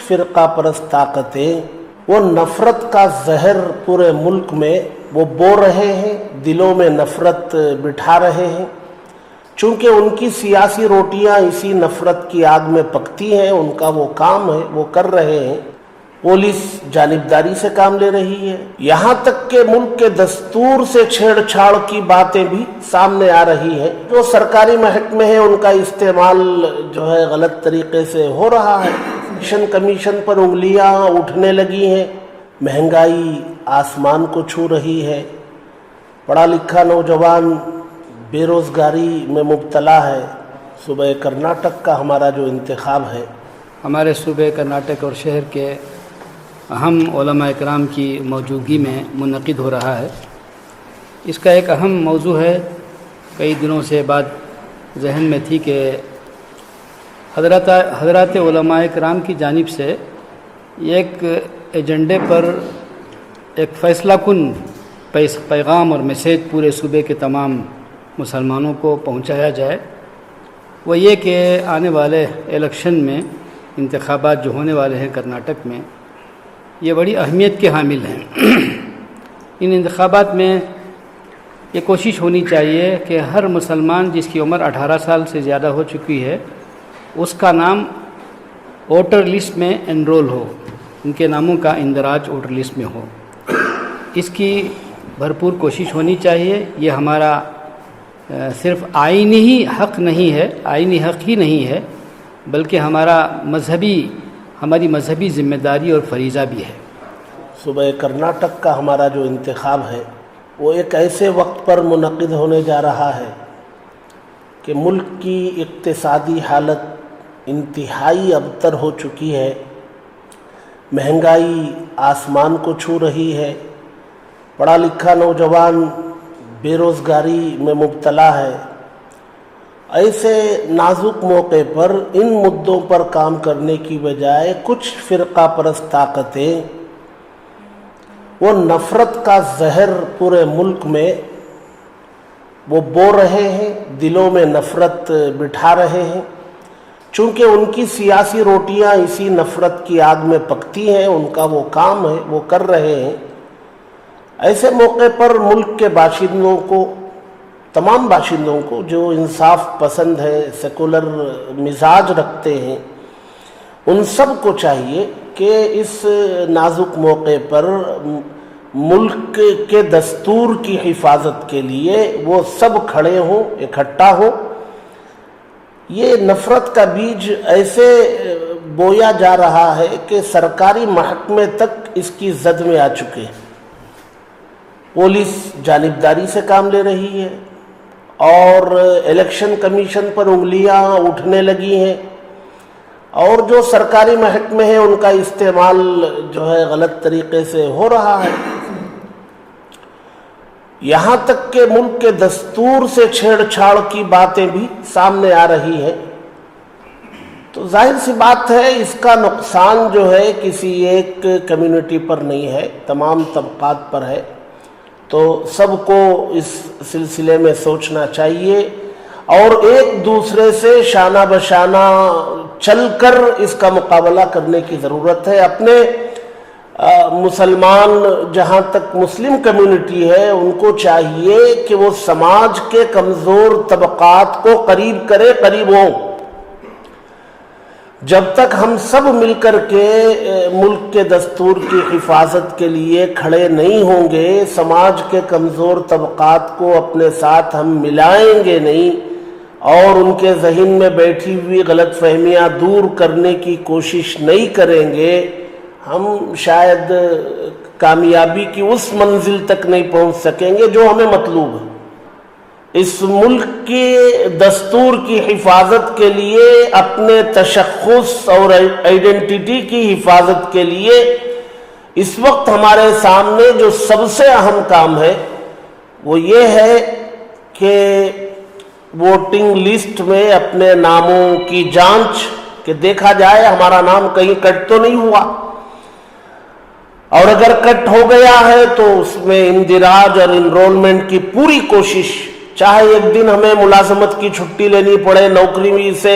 فرقہ پرست طاقتیں وہ نفرت کا زہر پورے ملک میں وہ بو رہے ہیں، دلوں میں نفرت بٹھا رہے ہیں، چونکہ ان کی سیاسی روٹیاں اسی نفرت کی آگ میں پکتی ہیں، ان کا وہ کام ہے، وہ کر رہے ہیں۔ پولیس جانبداری سے کام لے رہی ہے، یہاں تک کہ ملک کے دستور سے چھیڑ چھاڑ کی باتیں بھی سامنے آ رہی ہیں۔ جو سرکاری محکمے ہیں ان کا استعمال جو ہے غلط طریقے سے ہو رہا ہے۔ الیکشن کمیشن پر انگلیاں اٹھنے لگی ہیں، مہنگائی آسمان کو چھو رہی ہے، پڑھا لکھا نوجوان بے روزگاری میں مبتلا ہے۔ صوبہ کرناٹک کا ہمارا جو انتخاب ہے، ہمارے صوبے کرناٹک اور شہر کے اہم علماء اکرام کی موجودگی میں منعقد ہو رہا ہے۔ اس کا ایک اہم موضوع ہے، کئی دنوں سے بات ذہن میں تھی کہ حضرات علماء اکرام کی جانب سے ایک ایجنڈے پر ایک فیصلہ کن پیغام اور میسیج پورے صوبے کے تمام مسلمانوں کو پہنچایا جائے۔ وہ یہ کہ آنے والے الیکشن میں انتخابات جو ہونے والے ہیں کرناٹک میں، یہ بڑی اہمیت کے حامل ہیں۔ ان انتخابات میں یہ کوشش ہونی چاہیے کہ ہر مسلمان جس کی عمر 18 سال سے زیادہ ہو چکی ہے اس کا نام ووٹر لسٹ میں انرول ہو، ان کے ناموں کا اندراج ووٹر لسٹ میں ہو۔ اس کی بھرپور کوشش ہونی چاہیے۔ یہ ہمارا صرف آئینی حق نہیں ہے، آئینی حق ہی نہیں ہے، بلکہ ہماری مذہبی ذمہ داری اور فریضہ بھی ہے۔ صوبہ کرناٹک کا ہمارا جو انتخاب ہے وہ ایک ایسے وقت پر منعقد ہونے جا رہا ہے کہ ملک کی اقتصادی حالت انتہائی ابتر ہو چکی ہے، مہنگائی آسمان کو چھو رہی ہے، پڑھا لکھا نوجوان بے روزگاری میں مبتلا ہے۔ ایسے نازک موقع پر ان مدوں پر کام کرنے کی بجائے کچھ فرقہ پرست طاقتیں وہ نفرت کا زہر پورے ملک میں وہ بو رہے ہیں، دلوں میں نفرت بٹھا رہے ہیں، چونکہ ان کی سیاسی روٹیاں اسی نفرت کی آگ میں پکتی ہیں، ان کا وہ کام ہے، وہ کر رہے ہیں۔ ایسے موقع پر ملک کے باشندوں کو، تمام باشندوں کو جو انصاف پسند ہے، سیکولر مزاج رکھتے ہیں، ان سب کو چاہیے کہ اس نازک موقع پر ملک کے دستور کی حفاظت کے لیے وہ سب کھڑے ہوں، اکٹھا ہوں۔ یہ نفرت کا بیج ایسے بویا جا رہا ہے کہ سرکاری محکمے تک اس کی زد میں آ چکے ہیں۔ پولیس جانبداری سے کام لے رہی ہے اور الیکشن کمیشن پر انگلیاں اٹھنے لگی ہیں، اور جو سرکاری محکمے ہیں ان کا استعمال جو ہے غلط طریقے سے ہو رہا ہے۔ یہاں تک کہ ملک کے دستور سے چھیڑ چھاڑ کی باتیں بھی سامنے آ رہی ہیں۔ تو ظاہر سی بات ہے اس کا نقصان جو ہے کسی ایک کمیونٹی پر نہیں ہے، تمام طبقات پر ہے۔ تو سب کو اس سلسلے میں سوچنا چاہیے اور ایک دوسرے سے شانہ بشانہ چل کر اس کا مقابلہ کرنے کی ضرورت ہے۔ اپنے مسلمان جہاں تک مسلم کمیونٹی ہے ان کو چاہیے کہ وہ سماج کے کمزور طبقات کو قریب کرے، قریب ہوں۔ جب تک ہم سب مل کر کے ملک کے دستور کی حفاظت کے لیے کھڑے نہیں ہوں گے، سماج کے کمزور طبقات کو اپنے ساتھ ہم ملائیں گے نہیں اور ان کے ذہن میں بیٹھی ہوئی غلط فہمیاں دور کرنے کی کوشش نہیں کریں گے، ہم شاید کامیابی کی اس منزل تک نہیں پہنچ سکیں گے جو ہمیں مطلوب ہے۔ اس ملک کے دستور کی حفاظت کے لیے، اپنے تشخص اور آئیڈینٹی کی حفاظت کے لیے اس وقت ہمارے سامنے جو سب سے اہم کام ہے وہ یہ ہے کہ ووٹنگ لسٹ میں اپنے ناموں کی جانچ کہ دیکھا جائے ہمارا نام کہیں کٹ تو نہیں ہوا، اور اگر کٹ ہو گیا ہے تو اس میں اندراج اور انرولمنٹ کی پوری کوشش، چاہے ایک دن ہمیں ملازمت کی چھٹی لینی پڑے، نوکری سے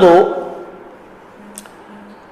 2,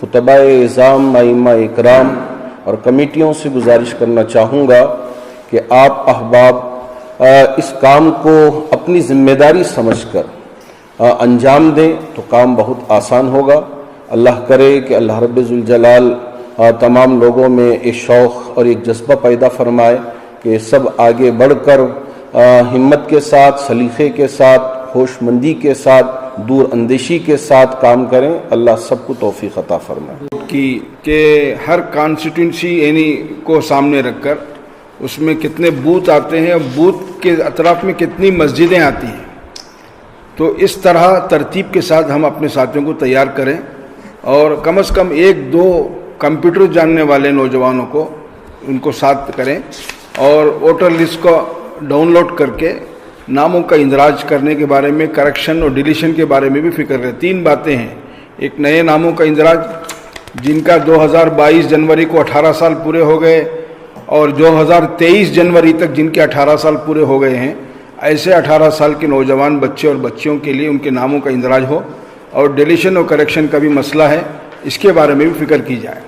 خطباء اعظام، ائمہ اکرام اور کمیٹیوں سے گزارش کرنا چاہوں گا کہ آپ احباب اس کام کو اپنی ذمہ داری سمجھ کر انجام دیں تو کام بہت آسان ہوگا۔ اللہ کرے کہ اللہ رب ذوالجلال تمام لوگوں میں ایک شوق اور ایک جذبہ پیدا فرمائے کہ سب آگے بڑھ کر ہمت کے ساتھ، سلیقے کے ساتھ، ہوش مندی کے ساتھ، دور اندیشی کے ساتھ کام کریں۔ اللہ سب کو توفیق عطا فرمائے۔ کہ ہر کانسٹیٹوئنسی یعنی کو سامنے رکھ کر اس میں کتنے بوتھ آتے ہیں اور بوتھ کے اطراف میں کتنی مسجدیں آتی ہیں، تو اس طرح ترتیب کے ساتھ ہم اپنے ساتھیوں کو تیار کریں اور کم از کم 1-2 کمپیوٹر جاننے والے نوجوانوں کو ان کو ساتھ کریں اور ووٹر لسٹ کو ڈاؤن لوڈ کر کے ناموں کا اندراج کرنے کے بارے میں، کریکشن اور ڈیلیشن کے بارے میں بھی فکر کریں۔ 3 باتیں ہیں، ایک نئے ناموں کا اندراج جن کا 2022 جنوری کو 18 سال پورے ہو گئے اور 2023 جنوری تک جن کے 18 سال پورے ہو گئے ہیں، ایسے 18 سال کے نوجوان بچے اور بچیوں کے لیے ان کے ناموں کا اندراج ہو، اور ڈیلیشن اور کریکشن کا بھی مسئلہ ہے، اس کے بارے میں بھی فکر کی جائے۔